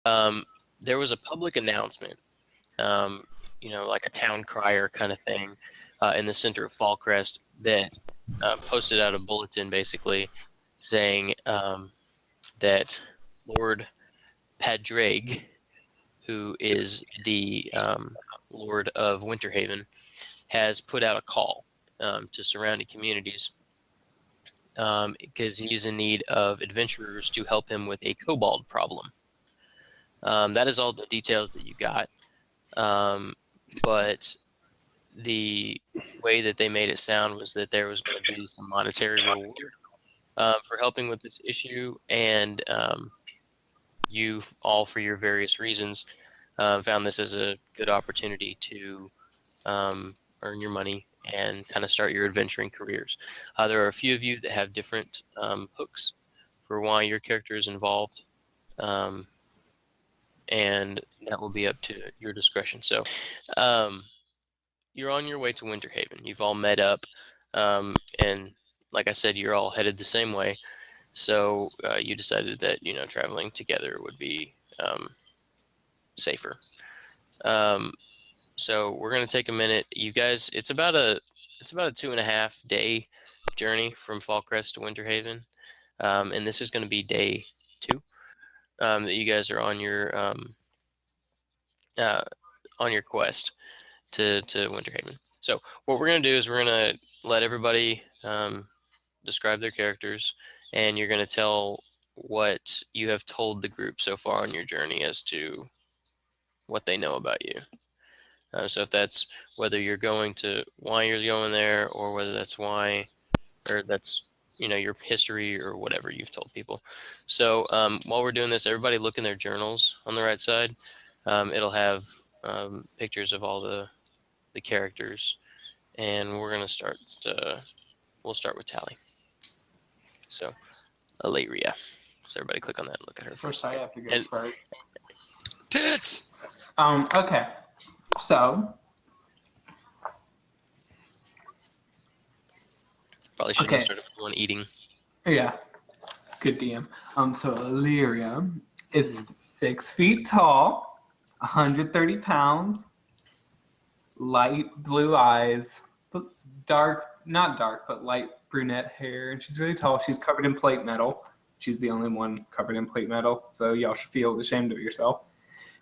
There was a public announcement, like a town crier kind of thing, in the center of Fallcrest that posted out a bulletin basically saying that Lord Padraig, who is the Lord of Winterhaven, has put out a call to surrounding communities because he's in need of adventurers to help him with a kobold problem. That is all the details that you got. But the way that they made it sound was that there was going to be some monetary reward for helping with this issue, and you all, for your various reasons, found this as a good opportunity to earn your money and kind of start your adventuring careers. There are a few of you that have different hooks for why your character is involved, and that will be up to your discretion. So you're on your way to Winterhaven. You've all met up, and like I said, you're all headed the same way. So you decided that traveling together would be safer. So we're gonna take a minute. You guys, it's about a 2.5 day journey from Fallcrest to Winterhaven, and this is going to be day 2 that you guys are on your quest to Winterhaven. So what we're going to do is we're going to let everybody describe their characters, and you're going to tell what you have told the group so far on your journey as to what they know about you. So if that's whether you're going to why you're going there, or whether that's why, or that's your history or whatever you've told people. So while we're doing this, everybody look in their journals on the right side. It'll have pictures of all the characters, and we're gonna start. We'll start with Tally. So, Alaria. So everybody click on that and look at her. First, I have to go first. Tits. Okay. So. Probably shouldn't have started with one eating. Yeah. Good DM. So Alaria is 6 feet tall, 130 pounds, light blue eyes, but not dark, but light brunette hair. And she's really tall. She's covered in plate metal. She's the only one covered in plate metal. So y'all should feel ashamed of yourself.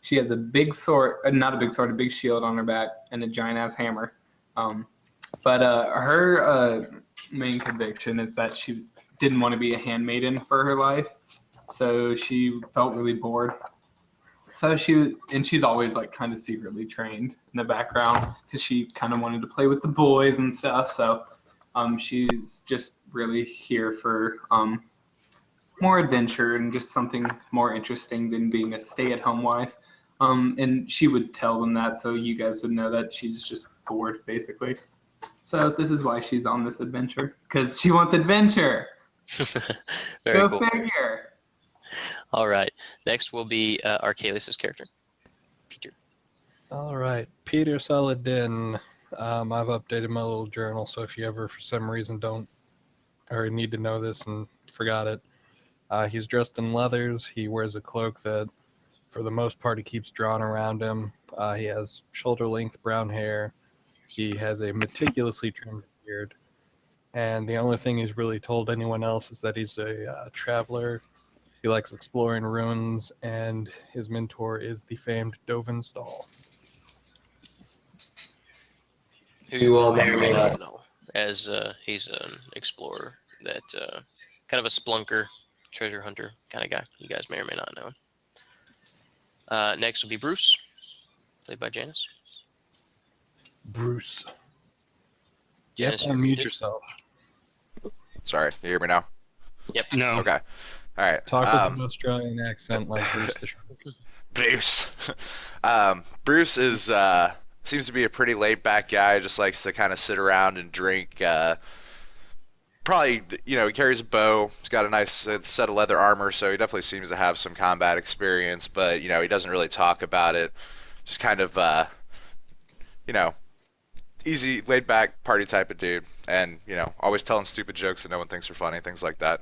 She has a big sword, not a big sword, a big shield on her back, and a giant ass hammer. But her main conviction is that she didn't want to be a handmaiden for her life. So she felt really bored. So she's always like kind of secretly trained in the background because she kind of wanted to play with the boys and stuff. So she's just really here for more adventure and just something more interesting than being a stay-at-home wife. And she would tell them that so you guys would know that she's just bored, basically. So this is why she's on this adventure, because she wants adventure. Very cool. Go figure. All right. Next will be Archelaus' character, Peter. All right, Peter Saladin. I've updated my little journal, so if you ever, for some reason, don't or need to know this and forgot it, he's dressed in leathers. He wears a cloak that, for the most part, he keeps drawn around him. He has shoulder-length brown hair. He has a meticulously trimmed beard. And the only thing he's really told anyone else is that he's a traveler. He likes exploring ruins, and his mentor is the famed Dovin Stall. Who you all may or may not know, as he's an explorer, that kind of a splunker, treasure hunter kind of guy. You guys may or may not know him. Next will be Bruce, played by Janice. Bruce. Janice, unmute yourself. Sorry, you hear me now? Yep. No. Okay. All right. Talk with an Australian accent like Bruce the Shark. Bruce. Bruce is seems to be a pretty laid back guy. Just likes to kind of sit around and drink. Probably, he carries a bow. He's got a nice set of leather armor, so he definitely seems to have some combat experience. But he doesn't really talk about it. Just kind of easy, laid back party type of dude, and always telling stupid jokes that no one thinks are funny, things like that.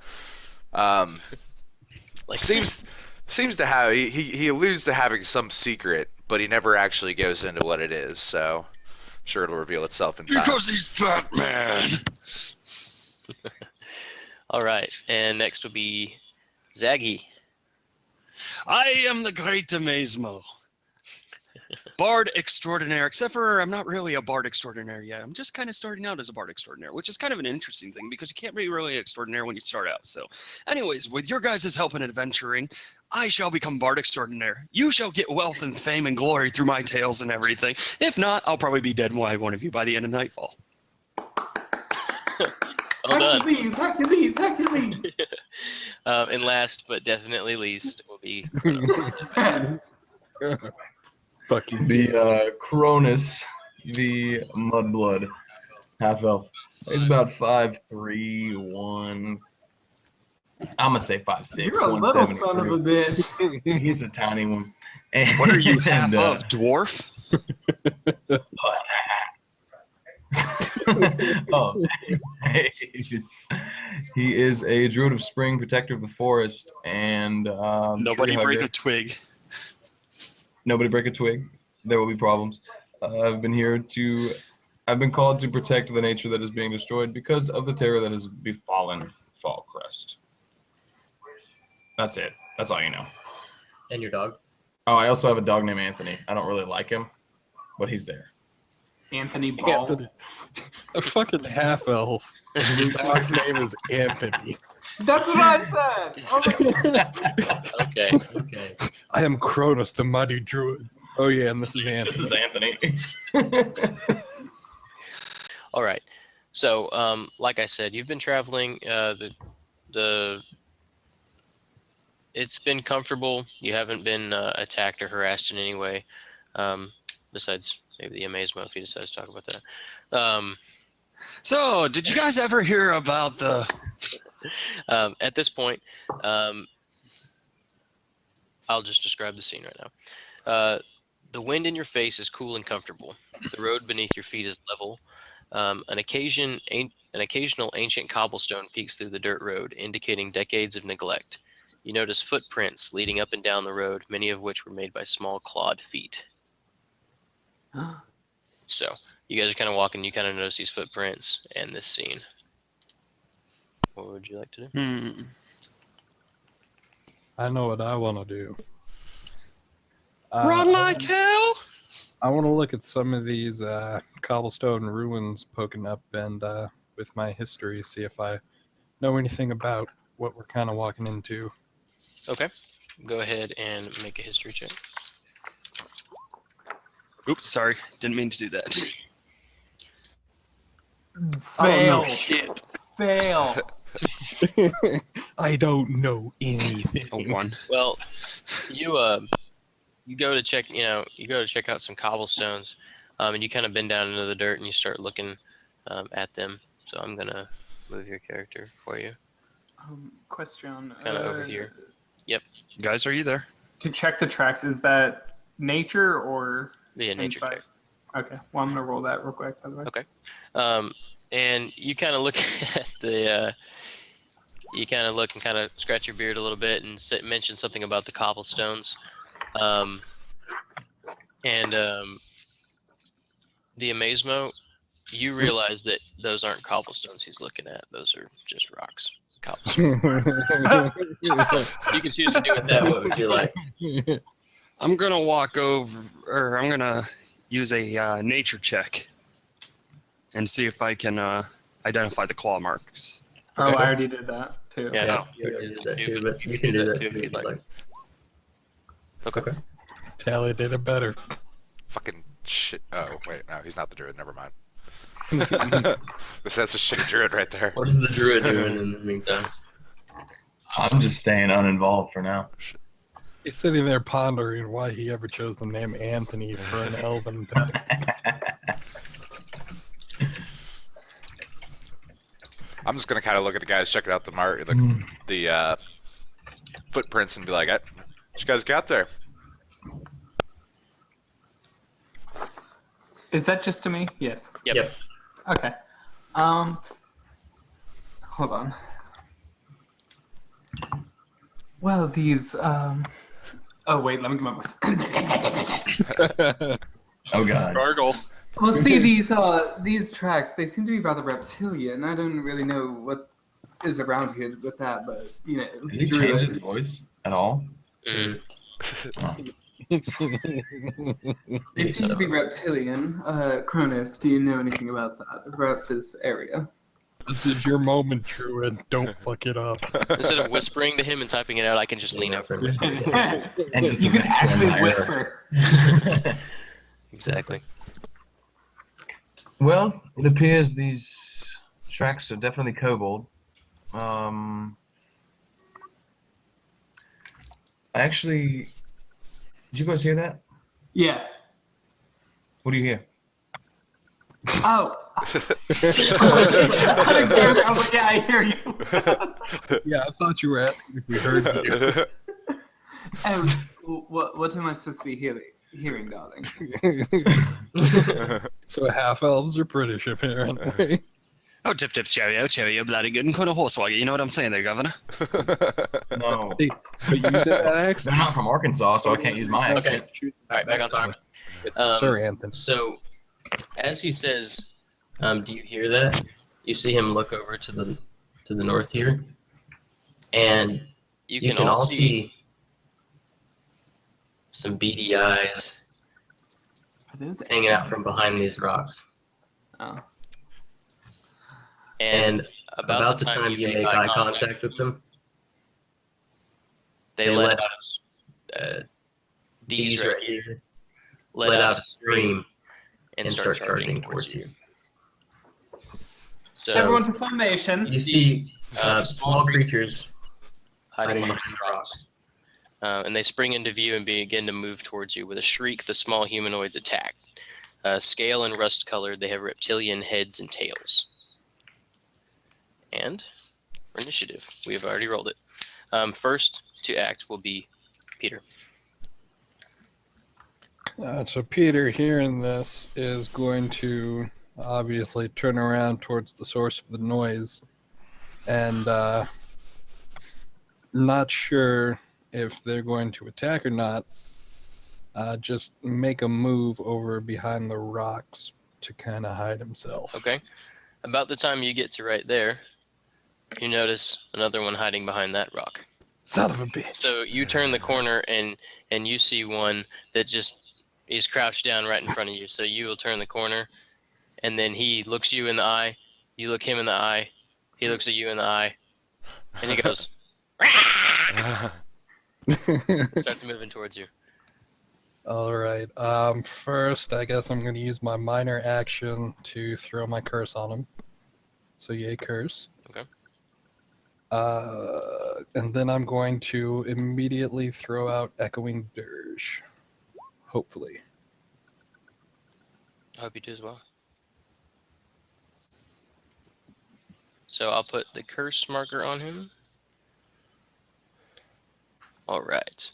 seems to have he alludes to having some secret, but he never actually goes into what it is. So, I'm sure it'll reveal itself in time. Because he's Batman. All right, and next will be Zaggy. I am the Great Amazemo. Bard extraordinaire, except for I'm not really a bard extraordinaire yet. I'm just kind of starting out as a bard extraordinaire, which is kind of an interesting thing because you can't be really extraordinaire when you start out. So, anyways, with your guys' help in adventuring, I shall become bard extraordinaire. You shall get wealth and fame and glory through my tales and everything. If not, I'll probably be dead by one of you by the end of Nightfall. Well done. Hercules. And last but definitely least will be Fucking The Cronus, the Mudblood, half elf. He's about 5'3", 1. I'm gonna say 5'6". You're a little son of a 173. bitch. He's a tiny one. And, What are you, half and, of, dwarf? oh, he is a druid of spring, protector of the forest, and Nobody tree break hugger. a twig. Nobody break a twig. There will be problems. I've been called to protect the nature that is being destroyed because of the terror that has befallen Fallcrest. That's it. That's all you know. And your dog? Oh, I also have a dog named Anthony. I don't really like him, but he's there. Anthony Ball. Anthony. A fucking half elf. His dog's name is Anthony. That's what I said. Oh my okay. Okay. I am Cronus, the mighty druid. Oh yeah, and this is Anthony. Anthony. All right. So, like I said, you've been traveling. It's been comfortable. You haven't been attacked or harassed in any way. Besides maybe the Amazemo, if he decides to talk about that. So, did you guys ever hear about the... At this point, I'll just describe the scene right now. The wind in your face is cool and comfortable. The road beneath your feet is level. An occasional ancient cobblestone peeks through the dirt road, indicating decades of neglect. You notice footprints leading up and down the road, many of which were made by small clawed feet. So, you guys are kind of walking, you kind of notice these footprints and this scene. What would you like to do? I know what I want to do. Run like hell! I want to look at some of these cobblestone ruins poking up and with my history, see if I know anything about what we're kind of walking into. Okay. Go ahead and make a history check. Oops, sorry. Didn't mean to do that. Fail. Shit. Fail. I don't know anything. A 1. Well, you go to check, out some cobblestones, and you kind of bend down into the dirt and you start looking at them. So I'm gonna move your character for you, Question. kind of over here. Guys, are you there? To check the tracks, is that nature or Be a nature insight? check. Okay. Well, I'm gonna roll that real quick. By the way. Okay. And you kind of look at you kind of look and kind of scratch your beard a little bit and mention something about the cobblestones. The Amazemo, you realize that those aren't cobblestones he's looking at. Those are just rocks. Cobblestones. You can choose to do it that way. What would you like? I'm going to walk over, or I'm going to use a nature check and see if I can identify the claw marks. Oh, I already did that too. Yeah, Yeah. You already did that Too, too, but but you can do that too if you'd like. Okay. Tally did it better. Fucking shit. Oh, wait, no, he's not the druid. Never mind. That's a shit druid right there. What is the druid doing in the meantime? I'm just staying uninvolved for now. He's sitting there pondering why he ever chose the name Anthony for an elven pet. I'm just gonna kind of look at the guys checking out the footprints and be like, "What you guys got there?" Is that just to me? Yes. Yep. Okay. Hold on. Well, these. Oh wait, let me get my voice. Oh God. Gargle. Well, see these tracks. They seem to be rather reptilian. I don't really know what is around here with that, but you know, Did he druid. change his voice at all? Mhm. They seem to be reptilian. Cronus, do you know anything about that? About this area? This is your moment, Druid. Don't fuck it up. Instead of whispering to him and typing it out, I can just lean over and whisper. And just You can whisper in actually my ear. whisper. Exactly. Well, it appears these tracks are definitely kobold. Actually, did you guys hear that? Yeah. What do you hear? Oh. I was like, yeah, I hear you. Yeah, I thought you were asking if we heard you. Oh, what am I supposed to be hearing, darling? So half elves are British, apparently. Oh, tip, cheerio, bloody good and kind of horsewagger. You know what I'm saying there, Governor? No, Hey, but you said that accent. they're not from Arkansas, so I can't use my Okay. accent. All right, back on topic. It's Um, Sir Anthony. So, as he says, do you hear that? You see him look over to the north here, and you can all see some beady eyes Are those hanging out from behind these rocks. Oh. And about the time you make eye contact with them, they let out these right here, let out a scream and start charging towards you. So Everyone to formation. you see small creatures hiding behind the rocks. And they spring into view and begin to move towards you. With a shriek, the small humanoids attack. Scale and rust colored, they have reptilian heads and tails. And for initiative, we have already rolled it. First to act will be Peter. So Peter, hearing this, is going to obviously turn around towards the source of the noise, and not sure if they're going to attack or not. Just make a move over behind the rocks to kind of hide himself. Okay. About the time you get to right there, you notice another one hiding behind that rock. Son of a bitch. So you turn the corner and you see one that just is crouched down right in front of you. So you will turn the corner, and then he looks you in the eye. You look him in the eye. He looks at you in the eye, and he goes, starts moving towards you. All right. First, I guess I'm going to use my minor action to throw my curse on him. So yay, curse. Okay. And then I'm going to immediately throw out Echoing Dirge. Hopefully. I hope you do as well. So I'll put the curse marker on him. All right.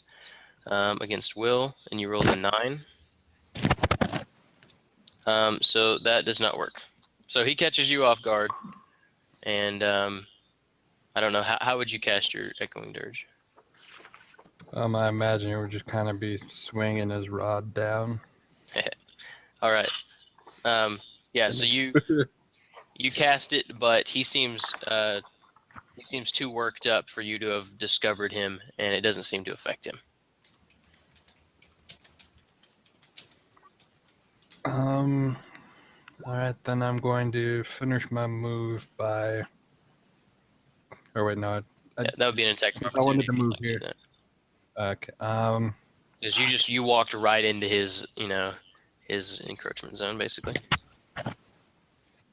Against Will, and you rolled a 9. So that does not work. So he catches you off guard, and I don't know, how would you cast your Echoing Dirge? I imagine it would just kind of be swinging his rod down. All right. Yeah, so you cast it, but he seems too worked up for you to have discovered him, and it doesn't seem to affect him. All right, then I'm going to finish my move by. Or wait, no. Yeah, that would be an attack. Since I wanted to move here. Okay. Because you walked right into his encroachment zone, basically.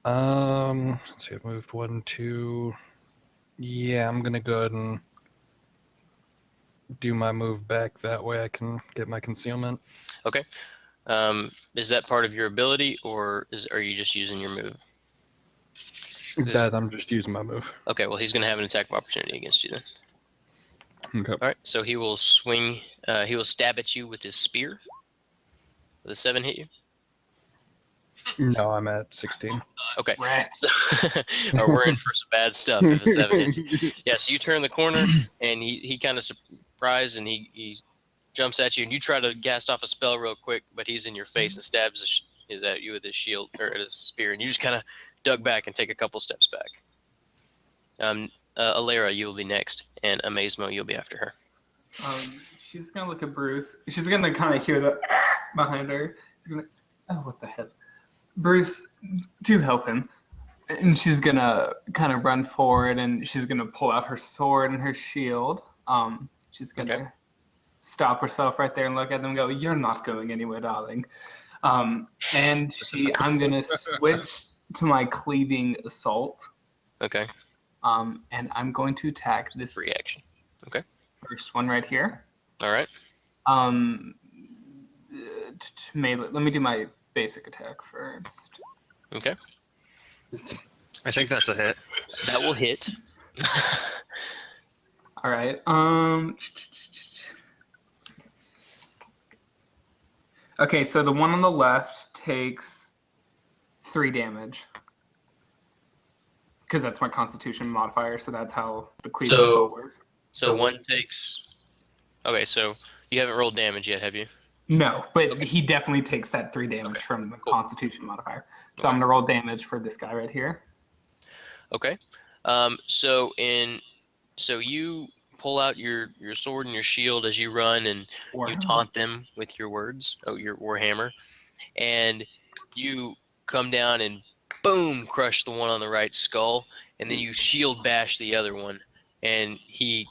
Let's see, I've moved 1, 2. Yeah, I'm gonna go ahead and do my move back. That way I can get my concealment. Okay. Is that part of your ability, or are you just using your move? That I'm just using my move. Okay, well, he's going to have an attack of opportunity against you then. Okay. All right, so he will swing. He will stab at you with his spear. Will a 7 hit you? No, I'm at 16. Okay. Right. Or we're in for some bad stuff if it's 7 hits. Yeah, so you turn the corner, and he kind of surprised, and he jumps at you, and you try to cast off a spell real quick, but he's in your face and stabs at you with his shield or his spear, and you just kind of duck back and take a couple steps back. Alera, you will be next, and Amazemo, you'll be after her. She's gonna look at Bruce. She's gonna kind of hear the behind her. She's gonna, oh, what the hell, Bruce, do help him. And she's gonna kind of run forward, and she's gonna pull out her sword and her shield. She's gonna stop herself right there and look at them and go, "You're not going anywhere, darling." And I'm gonna switch to my cleaving assault. Okay. And I'm going to attack this Free action. Okay. first one right here. All right. Melee. Let me do my basic attack first. Okay. I think that's a hit. That will hit. All right. Okay, so the one on the left takes 3 damage. Because that's my Constitution modifier, so that's how the cleaving So- assault works. So one takes. Okay, so you haven't rolled damage yet, have you? No, but he definitely takes that 3 damage from the cool. Constitution modifier. So I'm gonna roll damage for this guy right here. Okay. So you pull out your sword and your shield as you run, and you taunt them with your words. Oh, your warhammer, and you come down and boom, crush the one on the right skull, and then you shield bash the other one, and he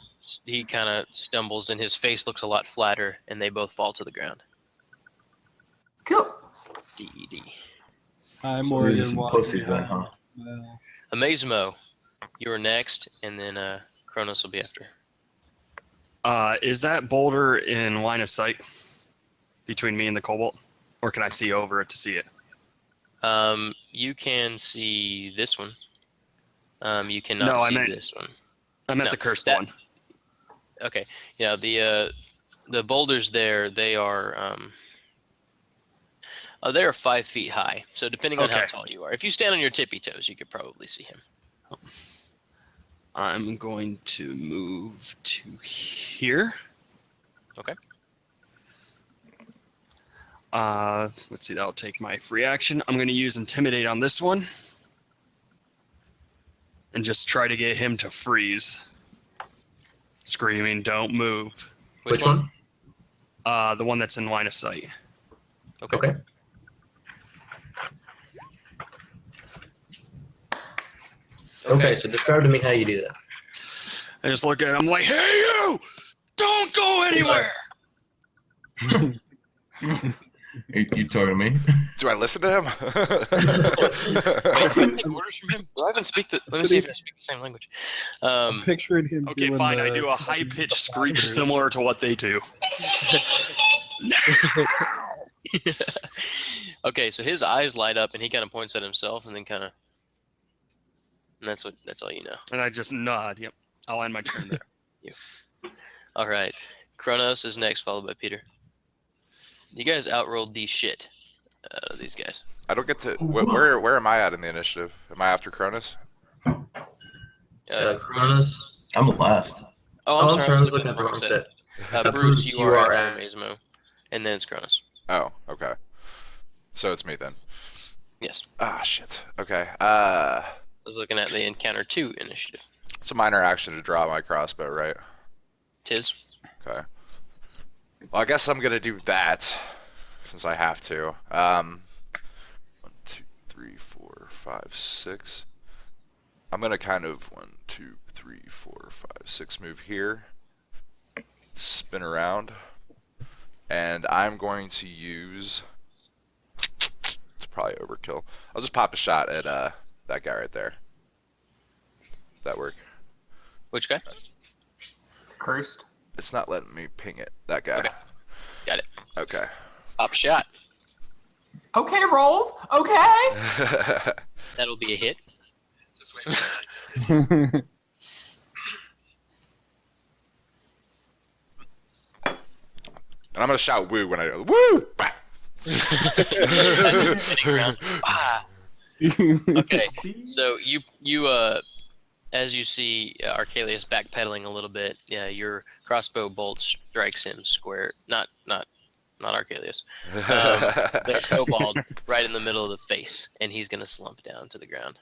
kind of stumbles, and his face looks a lot flatter, and they both fall to the ground. Cool. DED. I'm So more these are than some walking pussies then, huh? Well, Amazemo, you are next, and then Kronos will be after. Is that boulder in line of sight between me and the Kobold? Or can I see over it to see it? You can see this one. You cannot No, I see meant- this one. I meant No, the cursed that- one. Okay. Yeah, the boulders there, they are they are 5 feet high. So depending on how Okay. tall you are, if you stand on your tippy toes, you could probably see him. I'm going to move to here. Okay. Let's see, that'll take my free action. I'm going to use Intimidate on this one. And just try to get him to freeze. Screaming, don't move. Which one? The one that's in line of sight. Okay. Okay. Okay, so describe to me how you do that. I just look at him like, hey you! Don't go anywhere! You talking to me? Do I listen to him? Wait, can I take orders from him? Do I even speak let me see if I speak the same language. I'm picturing him. Okay, doing fine, I the- do a high-pitched screech similar to what they do. Okay, so his eyes light up, and he kind of points at himself, and then kind of, and that's all you know. And I just nod, yep. I'll end my turn there. All right, Kronos is next, followed by Peter. You guys outrolled the shit out of these guys. I don't get to. Where am I at in the initiative? Am I after Cronus? Kronos. I'm the last. I'm sorry, I was looking at the wrong set. set. Bruce, you are after Amazemo, and then it's Kronos. Oh, okay. So it's me then. Yes, Ah, shit. Okay. I was looking at the Encounter 2 initiative. It's a minor action to draw my crossbow, right? Tis. Okay. Well, I guess I'm gonna do that since I have to. 1, 2, 3, 4, 5, 6. I'm gonna kind of 1, 2, 3, 4, 5, 6 move here, spin around, and I'm going to use. It's probably overkill. I'll just pop a shot at that guy right there. That work? Which guy? Cursed. It's not letting me ping it. That guy. Okay. Got it. Okay. Pop shot. Okay, rolls. Okay. That'll be a hit. Just wait for that. And I'm gonna shout woo when I go woo! Bah! As you're spinning around, ah. Okay, so you as you see Archelius backpedaling a little bit, your crossbow bolt strikes him square. Not Archelius. The kobold right in the middle of the face, and he's gonna slump down to the ground.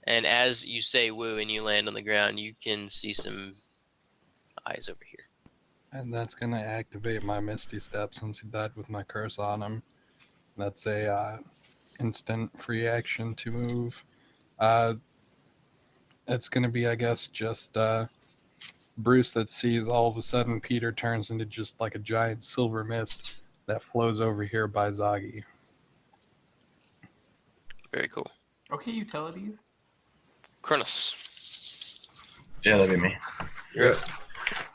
And as you say "woo" and you land on the ground, you can see some eyes over here. And that's going to activate my Misty Step since he died with my curse on him. That's a instant free action to move. It's going to be, I guess, just Bruce that sees all of a sudden Peter turns into just like a giant silver mist that flows over here by Zagi. Very cool. Okay, utilities. Cronus. Yeah, that'd be me. You're up.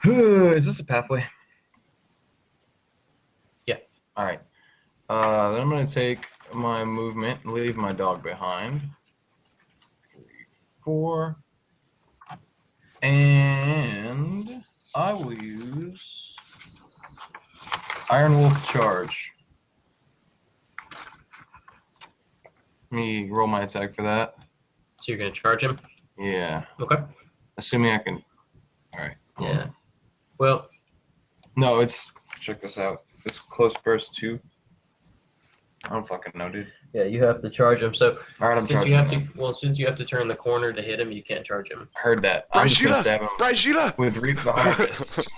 Is this a pathway? Yeah. All right. Then I'm going to take my movement and leave my dog behind. 3, 4. And I will use Iron Wolf Charge. Let me roll my attack for that. So you're going to charge him? Yeah. Okay. Assuming I can. All right. Yeah. Well, No, it's. Check this out. It's close burst 2. I don't fucking know, dude. yeah, you have to charge him. So All right, I'm since charging. you have him. to, since you have to turn the corner to hit him, you can't charge him. Heard that. I'm just gonna stab him Brigila! with Reap the Harvest.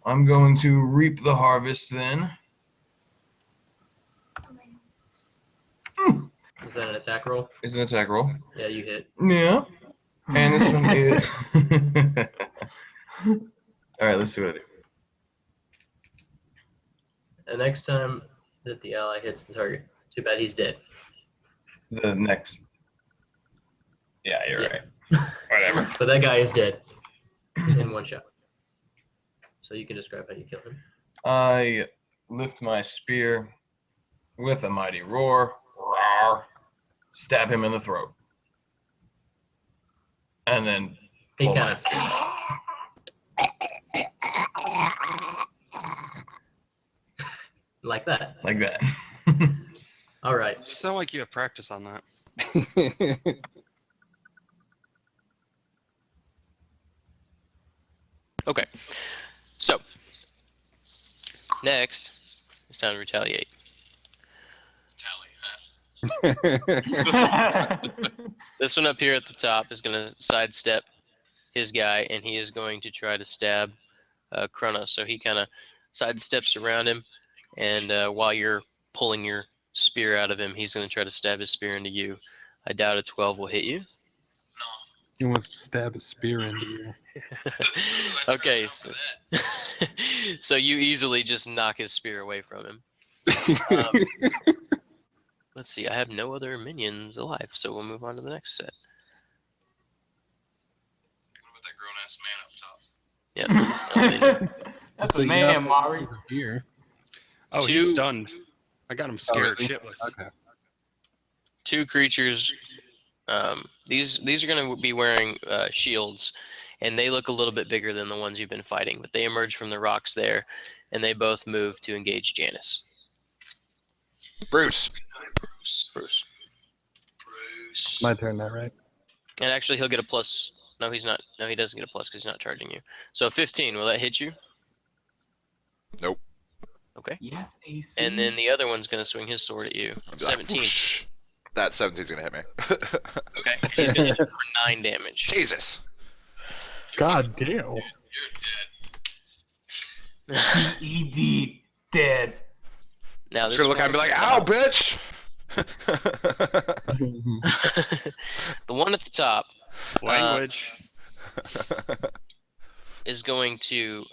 I'm going to reap the harvest then. Is that an attack roll? It's an attack roll. Yeah, you hit. Yeah. And this one is. All right, let's see what I do. The next time that the ally hits the target, too bad he's dead. The next. Yeah, you're Yeah. right. Whatever. But that guy is dead in one shot. So you can describe how you kill him. I lift my spear with a mighty roar. Roar. Stab him in the throat. And then He pull kind my of. spear. Like that. Like that. All right. You sound like you have practice on that. Okay. So next, it's time to retaliate. This one up here at the top is going to sidestep his guy, and he is going to try to stab Kronos. So he kind of sidesteps around him, and while you're pulling your spear out of him, he's going to try to stab his spear into you. I doubt a 12 will hit you. He wants to stab a spear into you. Okay, so, so you easily just knock his spear away from him. Let's see, I have no other minions alive, so we'll move on to the next set. What about that grown ass man up top? Yep. That's So a you man, have Mari. over here. Oh, Two- he's stunned. I got him scared is he? shitless. Okay. 2 creatures. These are going to be wearing shields, and they look a little bit bigger than the ones you've been fighting, but they emerge from the rocks there, and they both move to engage Janice. Bruce. Bruce. My turn now, right? And actually, he'll get a plus. No, he's not. No, he doesn't get a plus because he's not charging you. So 15, will that hit you? Nope. Okay. Yes, AC. And then the other one's going to swing his sword at you. I'll be like, 17. whoosh. That 17's gonna hit me. Okay. He's going to hit you for 9 damage. Jesus. God damn. You're dead. DED dead. Now I'm this just gonna look at him and be like, ow, bitch! the one at the top Language. is going to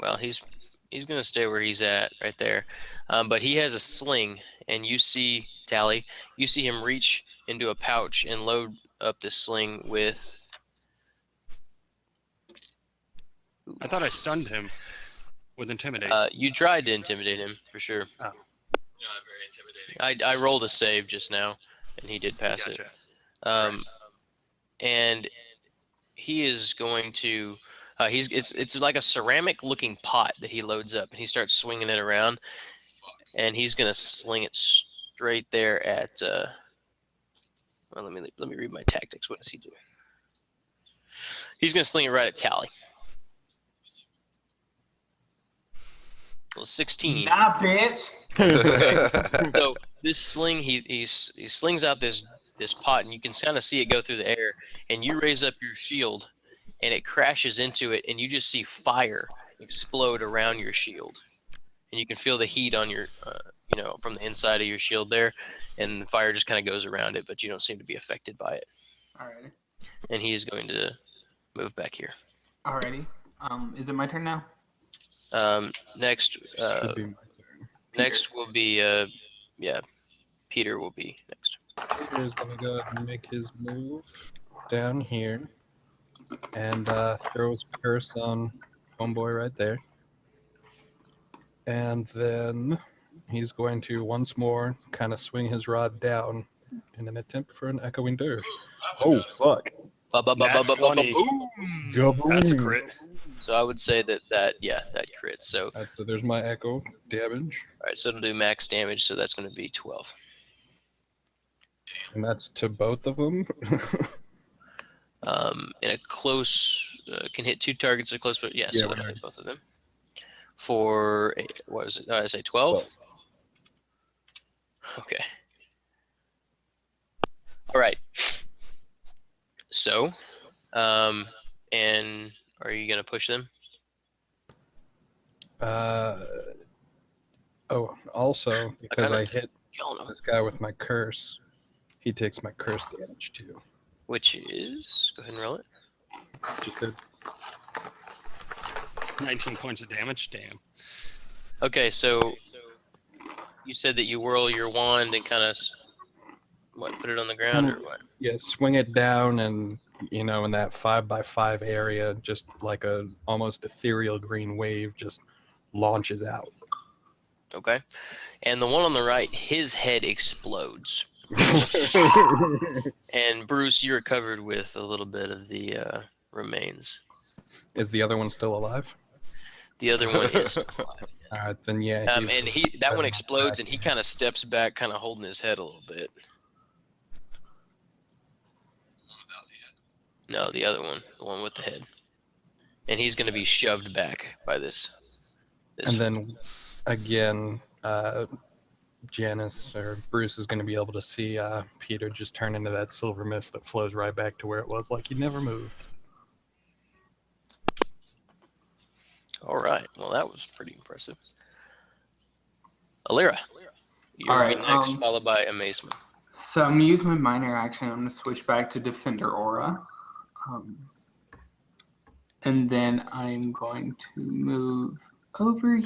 well, he's going to stay where he's at right there, but he has a sling, and you see Tally, you see him reach into a pouch and load up this sling with I thought I stunned him with intimidate. you tried to intimidate him for sure. You're not very intimidating. I rolled a save just now, and he did pass Gotcha. it. And he is going to It's like a ceramic looking pot that he loads up, and he starts swinging it around, and he's gonna sling it straight there at. Well, let me read my tactics. What does he do? He's gonna sling it right at Tally. Well, 16. Nah, bitch. Okay. So this sling, he slings out this pot, and you can kind of see it go through the air. And you raise up your shield, and it crashes into it, and you just see fire explode around your shield, and you can feel the heat on your, from the inside of your shield there, and the fire just kind of goes around it, but you don't seem to be affected by it. Alrighty. And he is going to move back here. Alrighty. Is it my turn now? Next, Should be my turn. next will be, Peter will be next. Peter's gonna go ahead and make his move down here and throw his curse on homeboy right there. And then he's going to once more kind of swing his rod down in an attempt for an echoing dirge. Oh fuck! Nat 20. That's a crit. So I would say that crits. So So there's my echo damage, all right, so it'll do max damage. So that's going to be 12. and that's to both of them. In a close, can hit 2 targets at close, but yeah, so that'll hit both of them. For what is it? I say 12. Okay. All right. So, and are you gonna push them? Also, because I hit Y'all know. this guy with my curse, he takes my curse damage too. Which is, go ahead and roll it. Just did. 19 points of damage. Damn. Okay, so you said that you whirl your wand and kind of put it on the ground or what? Yeah, swing it down, and in that 5x5 area, just like a almost ethereal green wave just launches out. Okay, and the one on the right, his head explodes. And Bruce, you're covered with a little bit of the remains. Is the other one still alive? The other one is still alive. All right, then yeah. And that one explodes, and he kind of steps back, kind of holding his head a little bit. No, the other one, the one with the head, and he's going to be shoved back by this. And then again, Janice or Bruce is going to be able to see Peter just turn into that silver mist that flows right back to where it was, like he never moved. All right. Well, that was pretty impressive. Alira, you're All right, next, followed by Amazement. So I'm gonna use my minor action. I'm gonna switch back to Defender Aura. And then I'm going to move over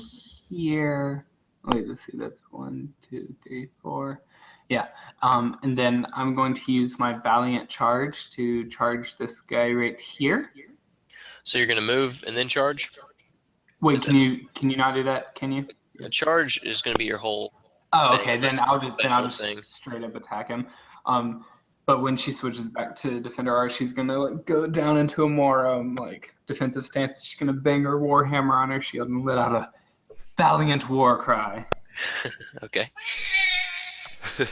here. Wait, let's see. That's 1, 2, 3, 4. Yeah. And then I'm going to use my Valiant Charge to charge this guy right here. So you're going to move and then charge? Wait, can you not do that? Can you? A charge is going to be your whole. Oh, okay. Then I'll just thing. straight up attack him. But when she switches back to Defender R, she's gonna go down into a more defensive stance. She's gonna bang her warhammer on her shield and let out a valiant war cry. Okay. She's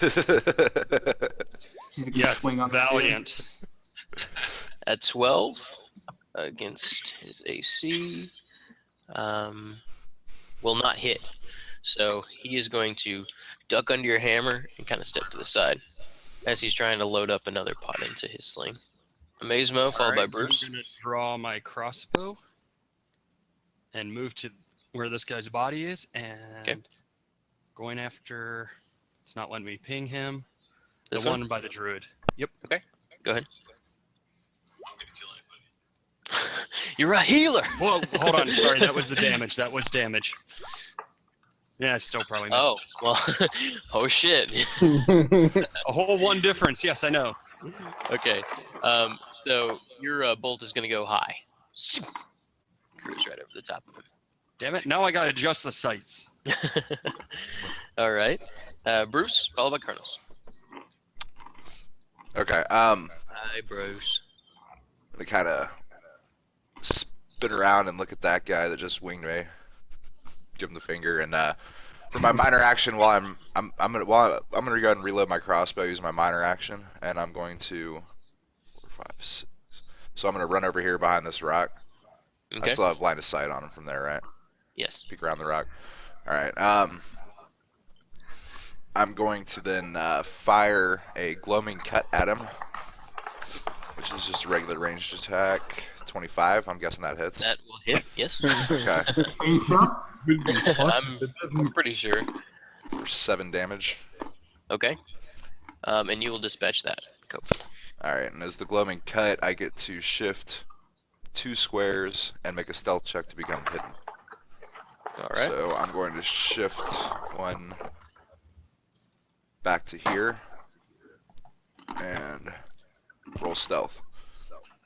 gonna Yes, swing on valiant. At 12 against his AC, will not hit. So he is going to duck under your hammer and kind of step to the side as he's trying to load up another pot into his sling. Amazemo, followed by Bruce. I'm going to draw my crossbow and move to where this guy's body is, and going after. It's not letting me ping him. This the one? one by the druid. Yep. Okay, go ahead. I'm gonna kill anybody. You're a healer. Whoa, hold on. Sorry, that was the damage. That was damage. Yeah, I still probably missed. Oh, well, oh shit. A whole one difference. Yes, I know. Okay, so your bolt is going to go high. Cruise right over the top of him. Damn it. Now I got to adjust the sights. All right. Bruce, followed by Colonels. Okay. Hi, Bruce. I'm gonna kind of spin around and look at that guy that just winged me. Give him the finger, and for my minor action, while I'm gonna go ahead and reload my crossbow using my minor action, and I'm going to 4, 5, 6. So I'm gonna run over here behind this rock. Okay. I still have line of sight on him from there, right? Yes. Peek around the rock. All right. I'm going to then fire a gloaming cut at him, which is just a regular ranged attack. 25. I'm guessing that hits. That will hit. Yes. Okay. Are you sure? I'm pretty sure. For 7 damage. Okay. And you will dispatch that. Cool. All right. And as the gloaming cut, I get to shift 2 squares and make a stealth check to become hidden. All right. So I'm going to shift 1 back to here and roll stealth.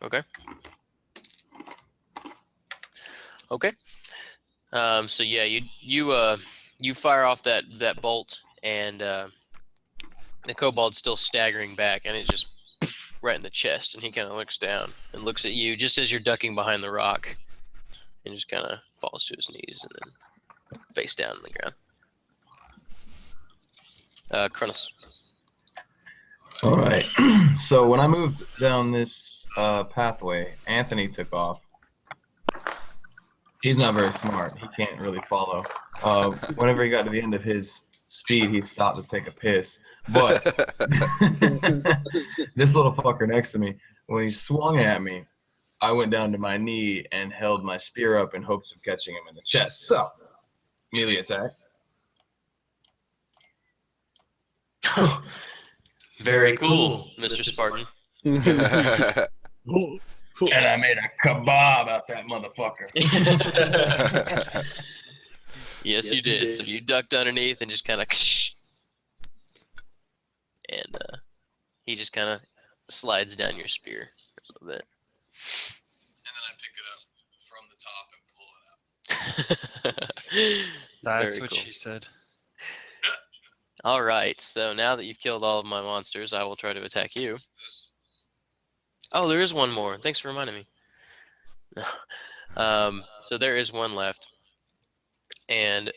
Okay. Okay. So yeah, you fire off that bolt, and the kobold's still staggering back, and it just right in the chest, and he kind of looks down and looks at you just as you're ducking behind the rock, and just kind of falls to his knees and then face down on the ground. Cronus. All right. So when I moved down this pathway, Anthony took off. He's not very smart. He can't really follow. Whenever he got to the end of his speed, he stopped to take a piss. But this little fucker next to me, when he swung at me, I went down to my knee and held my spear up in hopes of catching him in the chest. So, melee attack. Very cool, Mr. Spartan. And I made a kebab out that motherfucker. Yes, you did. So you ducked underneath and just kind of, and he just kind of slides down your spear a little bit. And then I pick it up from the top and pull it out. That's Very what cool. she said. All right. So now that you've killed all of my monsters, I will try to attack you. This, Oh, there is one more. Thanks for reminding me. So there is one left, and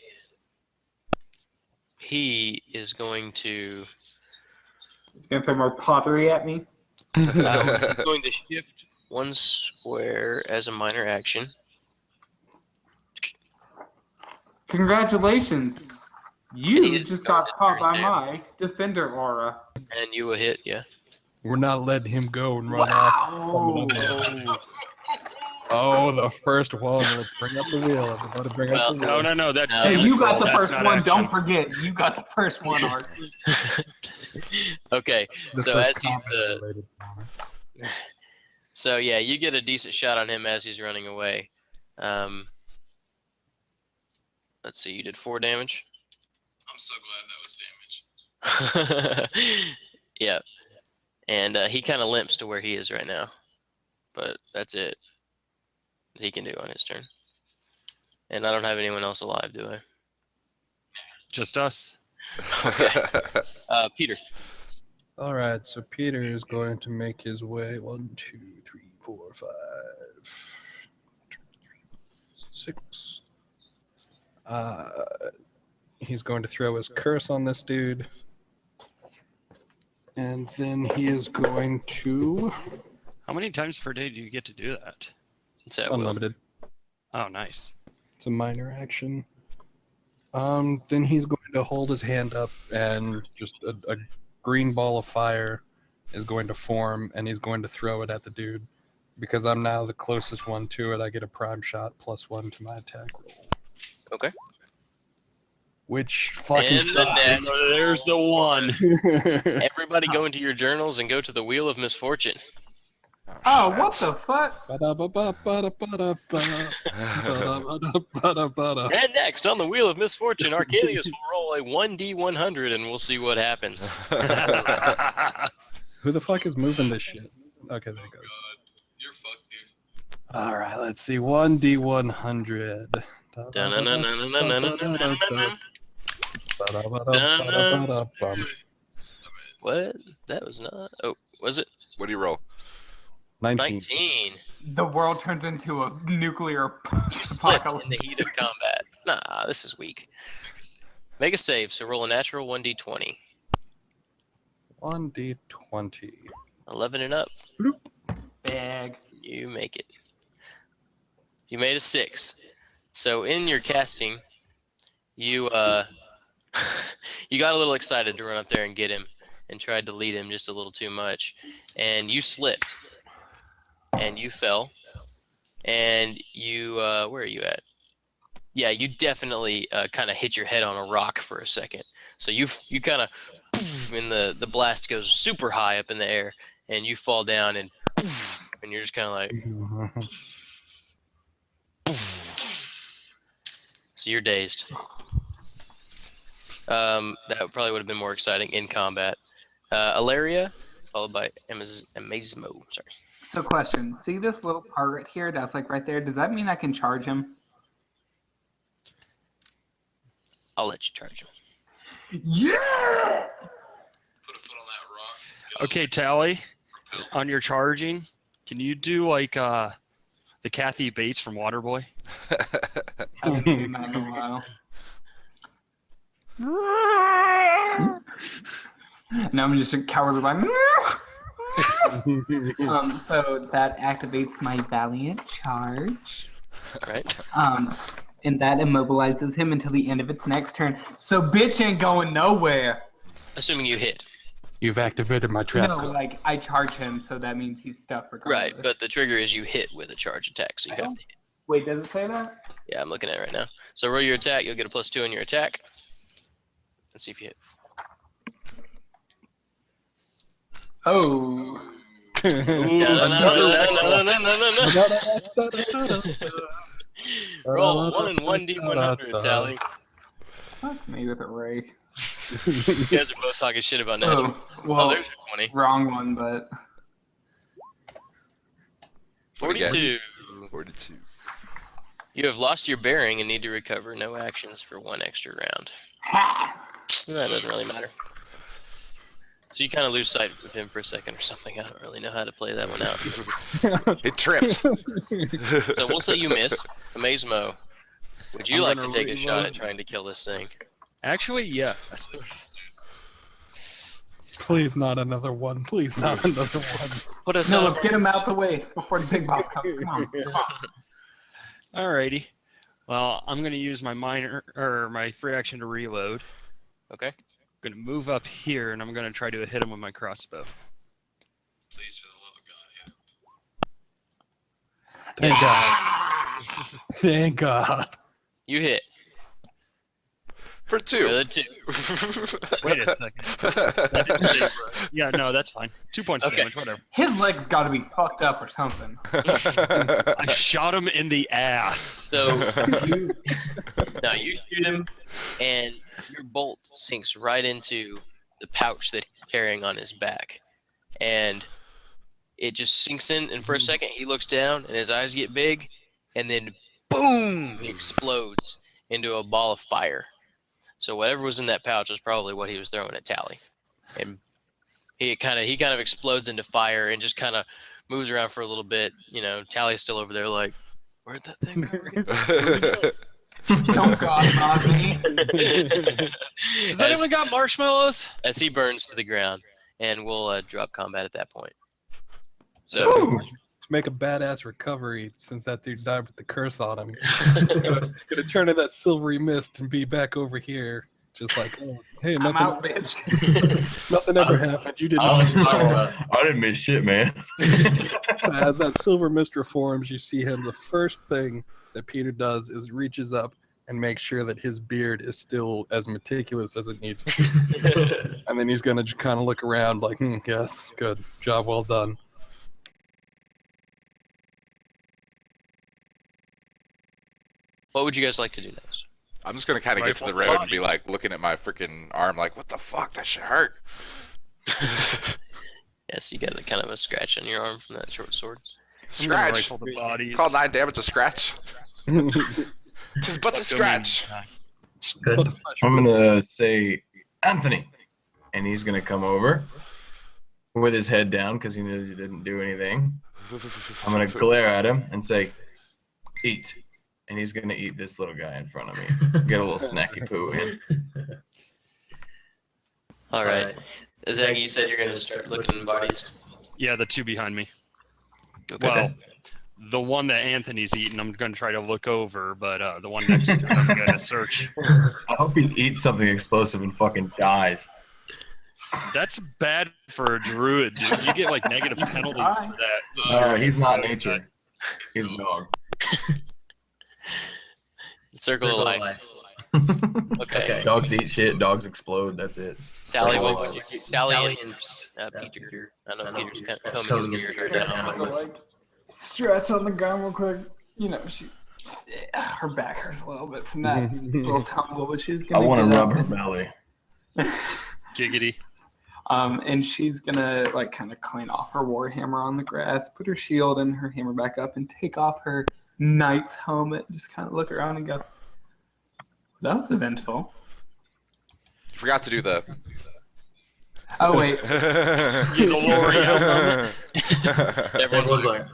he is going to He's gonna throw more pottery at me. he's going to shift 1 square as a minor action. Congratulations. He You is just going got to caught turn by down. my defender aura. And you will hit, yeah. We're not letting him go and run off. Wow. Oh, the first one. Let's bring up the wheel. Everybody bring up the wheel. No, that's No, Hey, damage you got roll. the That's first not one. action. Don't forget, you got the first one, Art. Okay, The so first as he's combat-related. so yeah, you get a decent shot on him as he's running away. Let's see, you did 4 damage. I'm so glad that was damage. Yeah, and he kind of limps to where he is right now, but that's it that he can do on his turn. And I don't have anyone else alive, do I? Just us. Okay. Peter. All right, so Peter is going to make his way 1, 2, 3, 4, 5, 6. He's going to throw his curse on this dude. And then he is going to How many times per day do you get to do that? It's at will. unlimited. Oh, nice. It's a minor action. Then he's going to hold his hand up, and just a green ball of fire is going to form, and he's going to throw it at the dude. Because I'm now the closest one to it, I get a prime shot +1 to my attack roll. Okay. Which fucking And the net. There's the one. Everybody go into your journals and go to the Wheel of Misfortune. Oh, what the fuck? And next on the Wheel of Misfortune, Arcadius will roll a 1d100 and we'll see what happens. Who the fuck is moving this shit? Okay, there it goes. You're fucked, dude. All right, let's see. 1d100. What? That was not. Oh, was it? What do you roll? 19. 19. The world turns into a nuclear Split apocalypse. in the heat of combat. Nah, this is weak. Make a save. So roll a natural 1d20. 1d20. 11 and up. Bag. You make it. You made a 6. So in your casting, you you got a little excited to run up there and get him, and tried to lead him just a little too much, and you slipped, and you fell, and you where are you at? Yeah, you definitely kind of hit your head on a rock for a second. So you kind of, and the blast goes super high up in the air, and you fall down, and you're just kind of like. So you're dazed. That probably would have been more exciting in combat. Ilaria, followed by Amazmo. Sorry. So question, see this little part right here that's like right there? Does that mean I can charge him? I'll let you charge him. Yeah! Put a foot on that rock. Get Okay, Tally, on your charging, can you do like the Kathy Bates from Waterboy? I haven't seen that in a while. Now I'm just a cowardly like. So that activates my Valiant Charge. Right? And that immobilizes him until the end of its next turn. So bitch ain't going nowhere. Assuming you hit. You've activated my trap. No, like I charge him, so that means he's stuck regardless. Right, but the trigger is you hit with a charge attack, so you have to hit. Wait, does it say that? Yeah, I'm looking at it right now. So roll your attack, you'll get a +2 in your attack. Let's see if you hit. Oh. Roll 1 and 1d100, Tally. Fuck me with a ray. You guys are both talking shit about natural. Oh, well, There's your 20. wrong one, but 42. 42. You have lost your bearing and need to recover no actions for 1 extra round. That doesn't really matter. So you kind of lose sight of him for a second or something. I don't really know how to play that one out. It tripped. So we'll say you miss. Amazemo, would you I'm like to gonna take a shot reload. at trying to kill this thing? Actually, yes. Please not another one. Please not another one. Put us no, on. let's get him out the way before the big boss comes. Come on. Alrighty. Well, I'm gonna use my my free action to reload. Okay. I'm gonna move up here, and I'm gonna try to hit him with my crossbow. Please, for the love of God, hit him. Thank God. Thank God. You hit. For 2. You're the 2. Wait a second. That didn't save, right? Yeah, no, that's fine. 2 points Okay. damage, whatever. His legs got to be fucked up or something. I shot him in the ass. So now you shoot him, and your bolt sinks right into the pouch that he's carrying on his back, and it just sinks in. And for a second, he looks down, and his eyes get big, and then boom, he explodes into a ball of fire. So whatever was in that pouch was probably what he was throwing at Tally, and he kind of explodes into fire and just kind of moves around for a little bit. You know, Tally's still over there like, where'd that thing go again? Don't God me. Does anyone got marshmallows? As he burns to the ground, and we'll drop combat at that point. So To make a badass recovery, since that dude died with the curse on him, gonna turn in that silvery mist and be back over here, just like, oh, hey, I'm nothing, out, bitch. nothing ever happened. You didn't. I didn't miss shit, man. So as that silver mist reforms, you see him. The first thing that Peter does is reaches up and makes sure that his beard is still as meticulous as it needs to be. And then he's gonna just kind of look around like, yes, good job, well done. what would you guys like to do next? I'm just gonna kind of get to the road and be like looking at my freaking arm, like, what the fuck? That shit hurt. Yes, you got kind of a scratch on your arm from that short sword. I'm gonna Scratch. rifle the bodies. Call 9 damage a scratch. Just but a scratch. Good. I'm gonna say Anthony, and he's gonna come over with his head down because he knows he didn't do anything. I'm gonna glare at him and say, "Eat," and he's gonna eat this little guy in front of me. Get a little snacky poo in. All right. Zach, you said you're going to start looking in bodies. Yeah, the two behind me. Okay. Well, the one that Anthony's eating, I'm going to try to look over, but the one next to him, I'm going to search. I hope he eats something explosive and fucking dies. That's bad for a druid, dude. You get like negative penalty for that. No, he's not nature. He's a dog. Circle of life. Okay. Dogs eat shit. Dogs explode. That's it. Sally, Circle of what life. Sally and Peter. I know Peter's coming in here right now. Like, stretch on the ground real quick. You know, her back hurts a little bit from that little tumble, but she's I gonna. want to rub her belly. Giggity. And she's gonna like kind of clean off her warhammer on the grass, put her shield and her hammer back up, and take off her knight's helmet. Just kind of look around and go, "That was eventful." You forgot to do the. Oh wait, Everyone's like,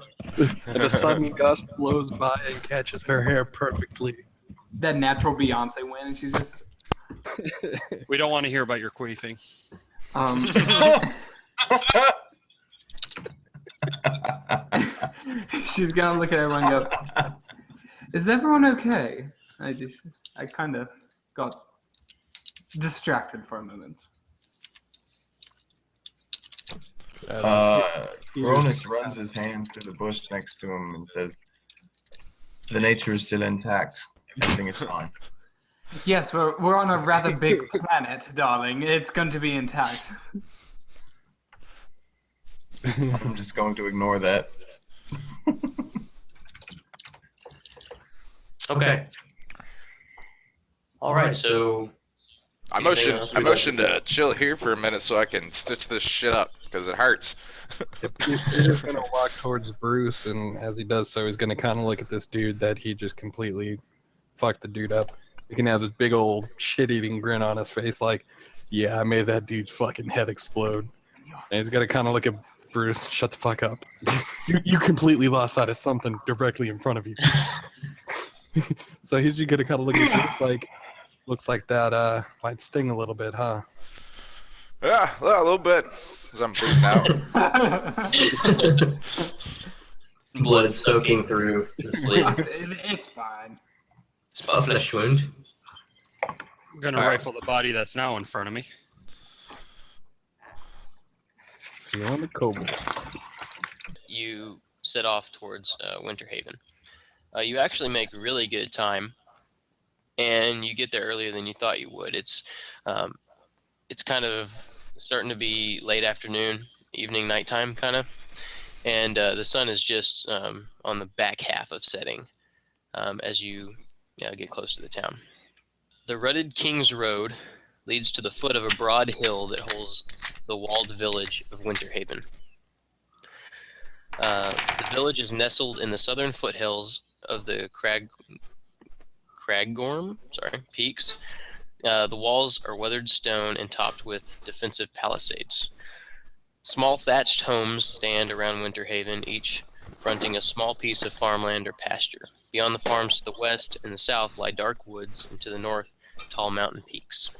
And a sudden gust blows by and catches her hair perfectly. that natural Beyonce win, and she's just. We don't want to hear about your queefing. She's gonna look at everyone and go, "Is everyone okay?" I kind of got distracted for a moment. Cronus runs his hands through the bush next to him and says, "The nature is still intact. Everything is fine." Yes, we're on a rather big planet, darling. It's going to be intact. I'm just going to ignore that. Okay. All right, so I motioned to chill here for a minute so I can stitch this shit up because it hurts. He's going to walk towards Bruce, and as he does so, he's going to kind of look at this dude that he just completely fucked the dude up. He can have this big old shit-eating grin on his face like, yeah, I made that dude's fucking head explode. And he's going to kind of look at Bruce, shut the fuck up. You completely lost sight of something directly in front of you. So he's just going to kind of look at Bruce like, looks like that might sting a little bit, huh? Yeah, a little bit. Because I'm bleeding out. blood soaking through the sleeve. It's fine. It's a flesh wound. I'm going to rifle the body that's now in front of me. Feeling the kobold. you set off towards Winterhaven. You actually make really good time, and you get there earlier than you thought you would. It's kind of starting to be late afternoon, evening, nighttime kind of, and the sun is just on the back half of setting as you get close to the town. The rutted King's Road leads to the foot of a broad hill that holds the walled village of Winterhaven. The village is nestled in the southern foothills of the Craggorm peaks. The walls are weathered stone and topped with defensive palisades. Small thatched homes stand around Winterhaven, each fronting a small piece of farmland or pasture. Beyond the farms to the west and the south lie dark woods, and to the north, tall mountain peaks.